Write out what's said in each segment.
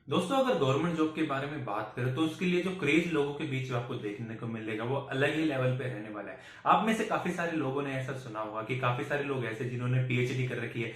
दोस्तों, अगर government job के बारे में बात करें तो उसके लिए जो क्रेज लोगों के बीच में आपको देखने को मिलेगा वो अलग ही लेवल पे रहने वाला है। आप में से काफी सारे लोगों ने ऐसा सुना होगा कि काफी सारे लोग ऐसे जिन्होंने पीएचडी कर रखी है,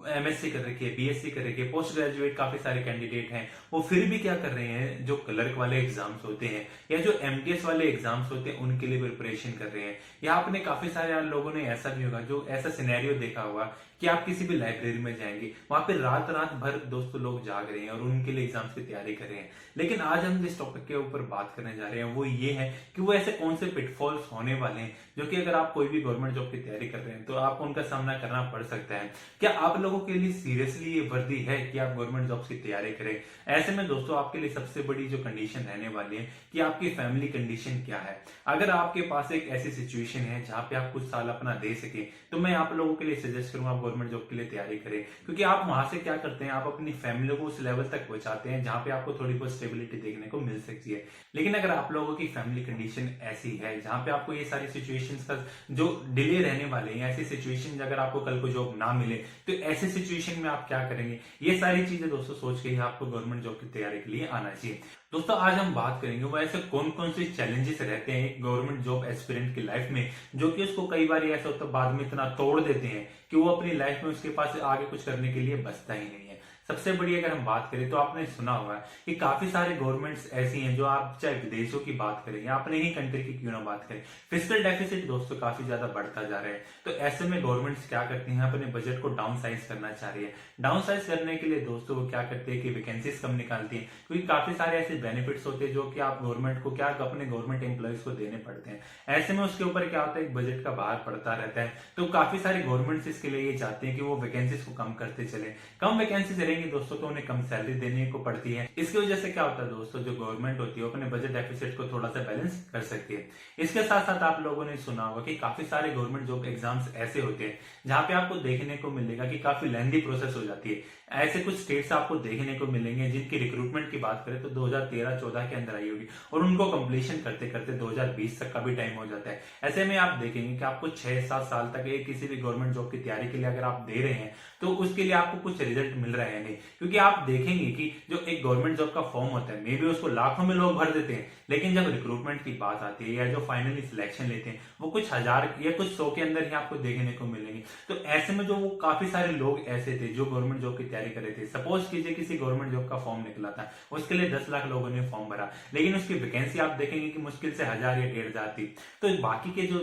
एमएससी कर रखी है, बीएससी कर रखी है, पोस्ट ग्रेजुएट काफी सारे कैंडिडेट हैं। वो फिर भी क्या कर रहे हैं, जो क्लर्क वाले एग्जाम्स होते हैं या जो एमटीएस वाले एग्जाम्स होते हैं उनके लिए प्रिपरेशन कर रहे हैं। या आपने काफी सारे लोगों ने ऐसा भी होगा जो ऐसा सिनेरियो देखा होगा कि आप किसी भी लाइब्रेरी में जाएंगे, वहां पे रात रात भर दोस्तों लोग जाग रहे हैं और उनके लिए एग्जाम्स की तैयारी कर रहे हैं। लेकिन आज हम जिस टॉपिक के ऊपर बात करने जा रहे हैं वो ये है कि वो ऐसे कौन से पिटफॉल्स होने वाले हैं जो कि अगर आप कोई भी गवर्नमेंट जॉब की तैयारी कर रहे हैं तो आपको उनका सामना करना पड़ सकता है। क्या आप लोगों के लिए सीरियसली ये वर्दी है कि आप गवर्नमेंट जॉब्स की तैयारी करें? ऐसे में दोस्तों आपके लिए सबसे बड़ी जो कंडीशन रहने वाली है कि आपकी फैमिली कंडीशन क्या है। अगर आपके पास एक ऐसी सिचुएशन है जहां पे आप कुछ साल अपना दे सके तो मैं आप लोगों के लिए सजेस्ट करूंगा आप गवर्नमेंट जॉब के लिए तैयारी करें, क्योंकि आप वहां से क्या करते हैं, आप अपनी फैमिली को उस लेवल तक पहुंचाते हैं जहां पे आपको थोड़ी बहुत स्टेबिलिटी देखने को मिल सकती है। लेकिन अगर आप लोगों की फैमिली कंडीशन ऐसी है जहां पे आपको ये सारी सिचुएशंस का जो डिले रहने वाले हैं, ऐसी सिचुएशन अगर आपको कल को जॉब ना मिले तो ऐसे सिचुएशन में आप क्या करेंगे, ये सारी चीजें दोस्तों सोच के ही आपको गवर्नमेंट जॉब की तैयारी के लिए आना चाहिए। दोस्तों, आज हम बात करेंगे वो ऐसे कौन कौन से चैलेंजेस रहते हैं एक गवर्नमेंट जॉब एस्पिरेंट की लाइफ में, जो कि उसको कई बार ऐसा होता है बाद में इतना तोड़ देते हैं कि वो अपनी लाइफ में उसके पास आगे कुछ करने के लिए बचता ही नहीं है। सबसे बड़ी अगर हम बात करें तो आपने सुना होगा कि काफी सारे गवर्नमेंट्स ऐसी हैं जो आप चाहे विदेशों की बात करें या अपने ही कंट्री की क्यों ना बात करें, फिस्कल डेफिसिट दोस्तों काफी ज्यादा बढ़ता जा रहा है। तो ऐसे में गवर्नमेंट्स क्या करती हैं, अपने बजट को डाउन साइज करना चाह रही है। डाउन साइज करने के लिए दोस्तों वो क्या करते हैं कि वैकेंसीज कम निकालती हैं, क्योंकि काफी सारे ऐसे बेनिफिट्स होते हैं जो कि आप गवर्नमेंट को क्या अपने गवर्नमेंट एम्प्लॉयज को देने पड़ते हैं। ऐसे में उसके ऊपर क्या होता है, एक बजट का भार पड़ता रहता है। तो काफी सारे गवर्नमेंट्स इसके लिए ये चाहते हैं कि वो वैकेंसीज को कम करते चले। कम वैकेंसीज रहेंगी दोस्तों तो उन्हें सैलरी देने को पड़ती है। इसकी वजह से क्या होता है दोस्तों, जो गवर्नमेंट होती है वो अपने बजट डेफिसिट को थोड़ा सा बैलेंस कर सकती है। इसके साथ साथ आप लोगों ने सुना होगा कि काफी सारे गवर्नमेंट जॉब एग्जाम्स ऐसे होते हैं जहां पे आपको देखने को मिलेगा कि काफी लेंथी प्रोसेस हो जाती है। ऐसे कुछ स्टेट्स आपको देखने को मिलेंगे जिनकी रिक्रूटमेंट की बात करें तो 2013-14 के अंदर आई होगी और उनको कंप्लीशन करते करते 2020 तक का भी टाइम हो जाता है। ऐसे में आप देखेंगे कि आपको 6-7 साल तक एक किसी भी गवर्नमेंट जॉब की तैयारी के लिए अगर आप दे रहे हैं तो उसके लिए आपको कुछ रिजल्ट मिल रहा है नहीं, क्योंकि आप देखेंगे कि जो एक गवर्नमेंट जॉब का फॉर्म होता है मे बी उसको लाखों में लोग भर देते हैं, लेकिन जब रिक्रूटमेंट की बात आती है या जो फाइनली सिलेक्शन लेते हैं वो कुछ हजार या कुछ 100 के अंदर ही आपको देखने को मिलेंगे। तो ऐसे में जो वो काफी सारे लोग ऐसे थे जो गवर्नमेंट जॉब की तैयारी कर रहे थे, सपोज कीजिए किसी गवर्नमेंट जॉब का फॉर्म निकला था, उसके लिए 10 लाख लोगों ने फॉर्म भरा, लेकिन उसकी वैकेंसी आप देखेंगे कि मुश्किल से 1000 या 1500 थी। तो बाकी के जो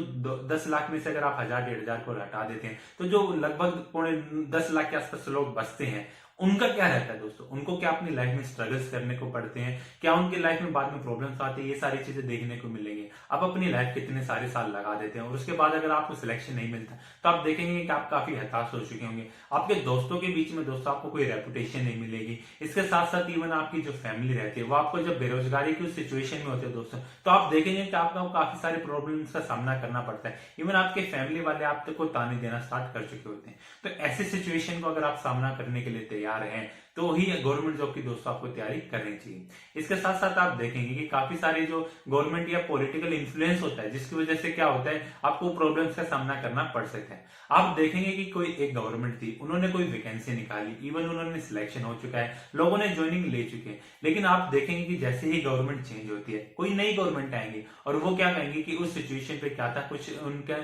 10 लाख में से अगर आप 1000-1500 को हटा देते हैं तो जो लगभग 10 लाख के आसपास लोग बचते हैं, उनका क्या रहता है दोस्तों, उनको क्या अपनी लाइफ में स्ट्रगल्स करने को पड़ते हैं, क्या उनकी लाइफ में बाद में प्रॉब्लम्स आती है, ये सारी चीजें देखने को मिलेंगी। आप अपनी लाइफ कितने सारे साल लगा देते हैं और उसके बाद अगर आपको सिलेक्शन नहीं मिलता तो आप देखेंगे कि आप काफी हताश हो चुके होंगे। आपके दोस्तों के बीच में दोस्तों आपको कोई रेपुटेशन नहीं मिलेगी। इसके साथ साथ इवन आपकी जो फैमिली रहती है वो आपको जब बेरोजगारी की उस सिचुएशन में होते हैं दोस्तों, तो आप देखेंगे कि आपको काफी सारे प्रॉब्लम्स का सामना करना पड़ता है। इवन आपके फैमिली वाले आप तक को ताने देना स्टार्ट कर चुके होते हैं। तो ऐसी सिचुएशन को अगर आप सामना करने के लिए तैयार हैं तो ही गवर्नमेंट जॉब की दोस्तों आपको तैयारी करनी चाहिए। इसके साथ साथ आप देखेंगे कि काफी सारे जो गवर्नमेंट या पॉलिटिकल इन्फ्लुएंस होता है जिसकी वजह से क्या होता है, आपको प्रॉब्लम्स का सामना करना पड़ सकता है। आप देखेंगे कि कोई एक गवर्नमेंट थी, उन्होंने कोई वैकेंसी निकाली, इवन उन्होंने सिलेक्शन हो चुका है, लोगों ने ज्वाइनिंग ले चुके हैं, लेकिन आप देखेंगे कि जैसे ही गवर्नमेंट चेंज होती है कोई नई गवर्नमेंट आएंगी और वो क्या कहेंगे कि उस सिचुएशन पे क्या था, कुछ उनका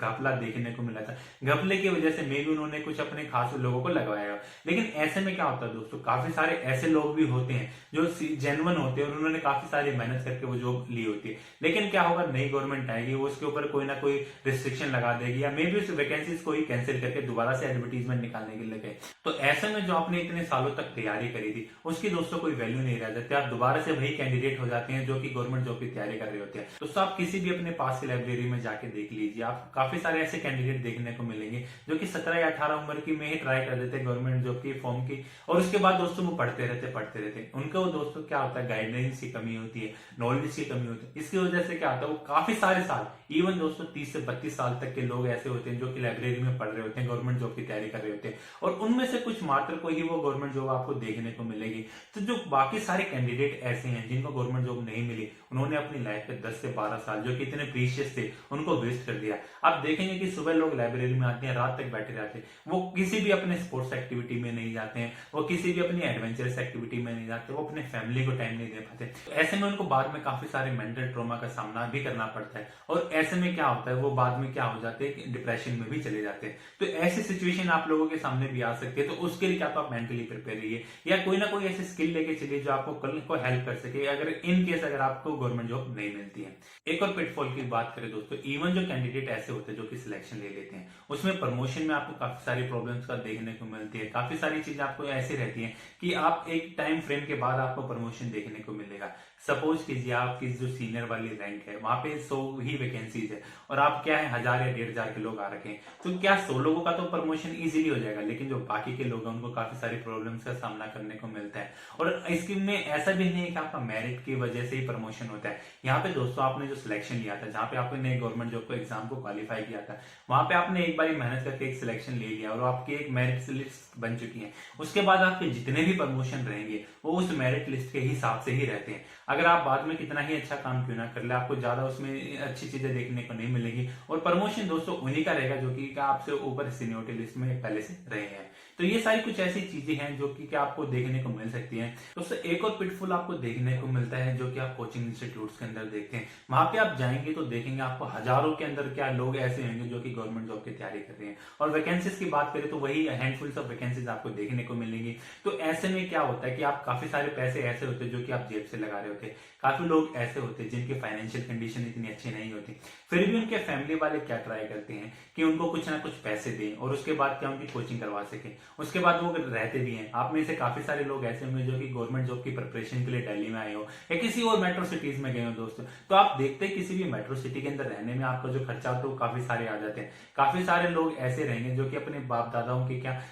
घपला देखने को मिला था, घपले की वजह से मे भी उन्होंने कुछ अपने खास लोगों को लगवाया। लेकिन ऐसे में क्या होता है दोस्तों, काफी सारे ऐसे लोग भी होते हैं जो जेन्युइन होते हैं और उन्होंने काफी सारी मेहनत करके वो जॉब ली होती है, लेकिन क्या होगा, नई गवर्नमेंट आएगी वो उसके ऊपर कोई ना कोई रिस्ट्रिक्शन लगा देगी या मे बी उस वैकेंसीज को ही कैंसिल करके दोबारा से एडवर्टीजमेंट निकालने के लिए गए। तो ऐसे में जो आपने इतने सालों तक तैयारी करी थी उसकी दोस्तों कोई वैल्यू नहीं रह जाती, आप दोबारा से वही कैंडिडेट हो जाते हैं जो कि गवर्नमेंट जॉब की तैयारी कर रहे होते हैं। दोस्तों, आप किसी भी अपने पास की लाइब्रेरी में जाके देख लीजिए, आप काफी सारे ऐसे कैंडिडेट देखने को मिलेंगे जो कि 17 या 18 उम्र की में ही ट्राई कर देते हैं गवर्नमेंट जॉब की फॉर्म की, और उसके बाद दोस्तों वो पढ़ते रहते उनका वो दोस्तों क्या होता है, गाइडलाइंस की कमी होती है, नॉलेज की कमी होती है। इसकी वजह से क्या होता है, वो काफी सारे साल, इवन दोस्तों 30 से 32 साल तक के लोग ऐसे होते हैं जो कि लाइब्रेरी में पढ़ रहे होते हैं, गवर्नमेंट जॉब की तैयारी कर रहे होते हैं, और उनमें से कुछ मात्र को ही वो गवर्नमेंट जॉब आपको देखने को मिलेगी। तो जो बाकी सारे कैंडिडेट ऐसे हैं जिनको गवर्नमेंट जॉब नहीं मिली, उन्होंने अपनी लाइफ के 10 से 12 साल जो कि इतने प्रीशियस थे उनको वेस्ट कर दिया। आप देखेंगे कि सुबह लोग लाइब्रेरी में आते हैं, रात तक बैठे रहते हैं, वो किसी भी अपने स्पोर्ट्स एक्टिविटी में नहीं जाते हैं, वो किसी किसी भी अपनी एडवेंचरस एक्टिविटी में नहीं जाते, वो अपने फैमिली को टाइम नहीं दे पाते। तो ऐसे में उनको बाद में काफी सारे मेंटल ट्रॉमा का सामना भी करना पड़ता है, और ऐसे में क्या होता है, वो बाद में क्या हो जाते हैं कि डिप्रेशन में भी चले जाते हैं। तो ऐसी सिचुएशन आप लोगों के सामने भी आ सकती है, तो उसके लिए क्या तो आप मेंटली प्रिपेयर रहिए, या कोई ना कोई ऐसी स्किल लेके चलिए जो आपको कल को हेल्प कर सके, अगर इन केस अगर आपको गवर्नमेंट जॉब नहीं मिलती है। एक और पिटफॉल की बात करें दोस्तों, इवन जो कैंडिडेट ऐसे होते हैं जो कि सिलेक्शन ले लेते हैं, उसमें प्रमोशन में आपको काफी सारी प्रॉब्लम्स का देखने को मिलती है। काफी सारी चीजें आपको ऐसी रहती हैं कि आप एक टाइम फ्रेम के बाद आपको प्रमोशन देखने को मिलेगा। सपोज कीजिए आपकी जो सीनियर वाली रैंक है वहां पे 100 ही वैकेंसीज है, और आप क्या है 1000 या 1500 के लोग आ रखे हैं, तो क्या 100 लोगों का तो प्रमोशन इजीली हो जाएगा, लेकिन जो बाकी के लोग हैं उनको काफी सारी प्रॉब्लम्स का सामना करने को मिलता है। और इसमें ऐसा भी नहीं है कि आपका मेरिट की वजह से ही प्रमोशन होता है। यहाँ पे दोस्तों आपने जो सिलेक्शन लिया था, जहाँ पे आपने गवर्नमेंट जॉब को एग्जाम को क्वालिफाई किया था, वहां पे आपने एक बार मेहनत करके एक सिलेक्शन ले लिया और आपकी एक मेरिट लिस्ट बन चुकी है। उसके बाद आपके जितने भी प्रमोशन रहेंगे वो उस मेरिट लिस्ट के हिसाब से ही रहते हैं। अगर आप बाद में कितना ही अच्छा काम क्यों ना कर ले, आपको ज्यादा उसमें अच्छी चीजें देखने को नहीं मिलेगी, और प्रमोशन दोस्तों उन्हीं का रहेगा जो कि आपसे ऊपर सीनियरिटी लिस्ट में पहले से रहे हैं। तो ये सारी कुछ ऐसी चीजें हैं जो कि आपको देखने को मिल सकती हैं। तो एक और पिटफॉल आपको देखने को मिलता है जो कि आप कोचिंग इंस्टीट्यूट्स के अंदर देखते हैं। वहां पे आप जाएंगे तो देखेंगे आपको हजारों के अंदर क्या लोग ऐसे होंगे जो कि गवर्नमेंट जॉब की तैयारी कर रहे हैं, और वैकेंसीज की बात करें तो वही हैंडफुल्स ऑफ वैकेंसीज आपको देखने को मिलेंगी। तो ऐसे में क्या होता है कि आप काफी सारे पैसे ऐसे होते हैं जो कि आप जेब से लगा रहे होते हैं। काफी लोग ऐसे होते हैं जिनकी फाइनेंशियल कंडीशन इतनी अच्छी नहीं होती, फिर भी उनके फैमिली वाले क्या ट्राई करते हैं कि उनको कुछ ना कुछ पैसे दें और उसके बाद क्या उनकी कोचिंग करवा सके, उसके बाद वो रहते भी हैं। आप में से काफी सारे लोग ऐसे होंगे जो कि गवर्नमेंट जॉब की प्रिपरेशन के लिए दिल्ली में आए हो या किसी और मेट्रो सिटीज में गए हो दोस्तों। तो आप देखते हैं किसी भी मेट्रो सिटी के अंदर रहने में आपका जो खर्चा होता है वो काफी सारे आ जाते हैं। काफी सारे लोग ऐसे रहेंगे जो कि अपने बाप दादाओं के क्या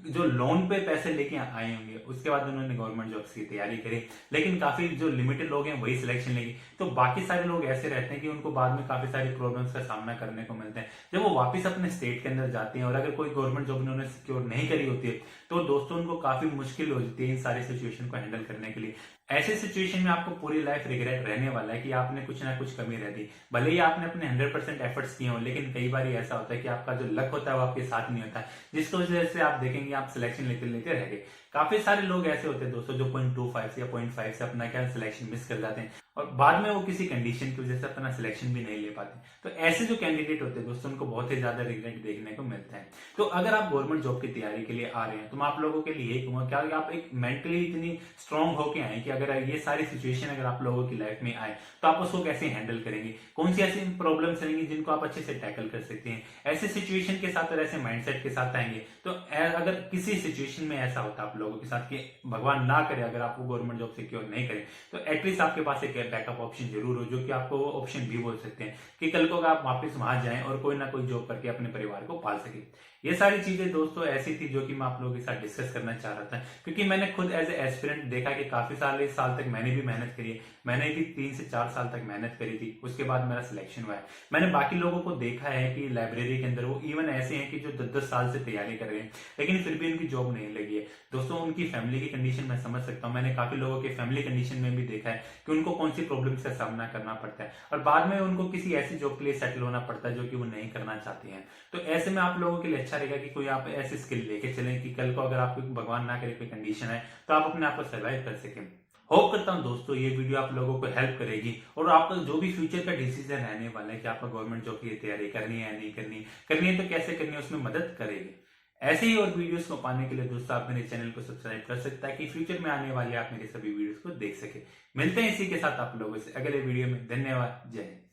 जो लोन पे पैसे लेके आए होंगे, उसके बाद उन्होंने गवर्नमेंट जॉब्स की तैयारी करी, लेकिन काफी जो लिमिटेड लोग हैं वही सिलेक्शन लेंगे। तो बाकी सारे लोग ऐसे रहते हैं कि उनको बाद में काफी सारी प्रॉब्लम्स का सामना करने को मिलता है जब वो वापस अपने स्टेट के अंदर जाते हैं। और अगर कोई गवर्नमेंट जॉब उन्होंने सिक्योर नहीं करी होती है तो दोस्तों उनको काफी मुश्किल हो जाती है इन सारी सिचुएशन को हैंडल करने के लिए। ऐसे सिचुएशन में आपको पूरी लाइफ रिग्रेट रहने वाला है कि आपने कुछ ना कुछ कमी रह दी। भले ही आपने अपने 100% एफर्ट्स किए हो, लेकिन कई बार ऐसा होता है कि आपका जो लक होता है वो आपके साथ नहीं होता, जिसकी वजह से आप देखेंगे आप सिलेक्शन लेते लेते रह गए। काफी सारे लोग ऐसे होते हैं दोस्तों जो 0.25 या 0.5 से अपना क्या सिलेक्शन मिस कर जाते हैं, और बाद में वो किसी कंडीशन की वजह से अपना सिलेक्शन भी नहीं ले पाते। तो ऐसे जो कैंडिडेट होते हैं दोस्तों उनको बहुत ही ज्यादा रिग्रेट देखने को मिलता है। तो अगर आप गवर्नमेंट जॉब की तैयारी के लिए आ रहे हैं तो मैं आप लोगों के लिए यही कहूंगा क्या कि आप एक मेंटली इतनी स्ट्रांग होके आए कि अगर ये सारी सिचुएशन अगर आप लोगों की लाइफ में आए तो आप उसको कैसे हैंडल करेंगे, कौन सी ऐसी प्रॉब्लम्स रहेंगी जिनको आप अच्छे से टैकल कर सकते हैं। ऐसे सिचुएशन के साथ और ऐसे माइंडसेट के साथ आएंगे तो अगर किसी सिचुएशन में ऐसा होता है आप लोगों के साथ कि भगवान ना करे अगर आपको गवर्नमेंट जॉब सिक्योर नहीं करे, तो एटलीस्ट आपके पास एक बैकअप ऑप्शन जरूर हो, जो कि आपको वो ऑप्शन भी बोल सकते हैं कि कल को अगर आप वापस वहां जाएं और कोई ना कोई जॉब करके अपने परिवार को पाल सके। ये सारी चीजें दोस्तों ऐसी थी जो कि मैं आप लोगों के साथ डिस्कस करना चाह रहा था, क्योंकि मैंने खुद एज एस्पिरेंट देखा कि काफी साल इस साल तक मैंने भी मेहनत करी है। मैंने भी 3 से 4 साल तक मेहनत करी थी, उसके बाद मेरा सिलेक्शन हुआ है। मैंने बाकी लोगों को देखा है कि लाइब्रेरी के अंदर वो इवन ऐसे हैं कि जो 10-10 साल से तैयारी कर रहे हैं लेकिन फिर भी उनकी जॉब नहीं लगी है। दोस्तों उनकी फैमिली की कंडीशन मैं समझ सकता हूँ, मैंने काफी लोगों के फैमिली कंडीशन में भी देखा है कि उनको कौन सी प्रॉब्लम्स का सामना करना पड़ता है, और बाद में उनको किसी ऐसी जॉब के लिए सेटल होना पड़ता है जो कि वो नहीं करना चाहते हैं। तो ऐसे में आप लोगों के लिए अच्छा रहेगा कि कोई आप ऐसी स्किल लेके चलें कि कल को अगर आपको भगवान ना करे कोई कंडीशन है तो आप अपने आप को सर्वाइव कर सकें। होप करता हूं दोस्तों ये वीडियो आप लोगों को हेल्प करेगी, और आपका जो भी फ्यूचर का डिसीजन रहने वाला है कि आपको गवर्नमेंट जॉब की तैयारी करनी है या नहीं करनी है तो कैसे करनी है उसमें मदद करेगी। ऐसे ही और वीडियोस को पाने के लिए दोस्तों आप मेरे चैनल को सब्सक्राइब कर सकते हैं कि फ्यूचर में आने वाले आप मेरे सभी वीडियोस को देख सके। मिलते हैं इसी के साथ आप लोगों से अगले वीडियो में। धन्यवाद, जय हिंद।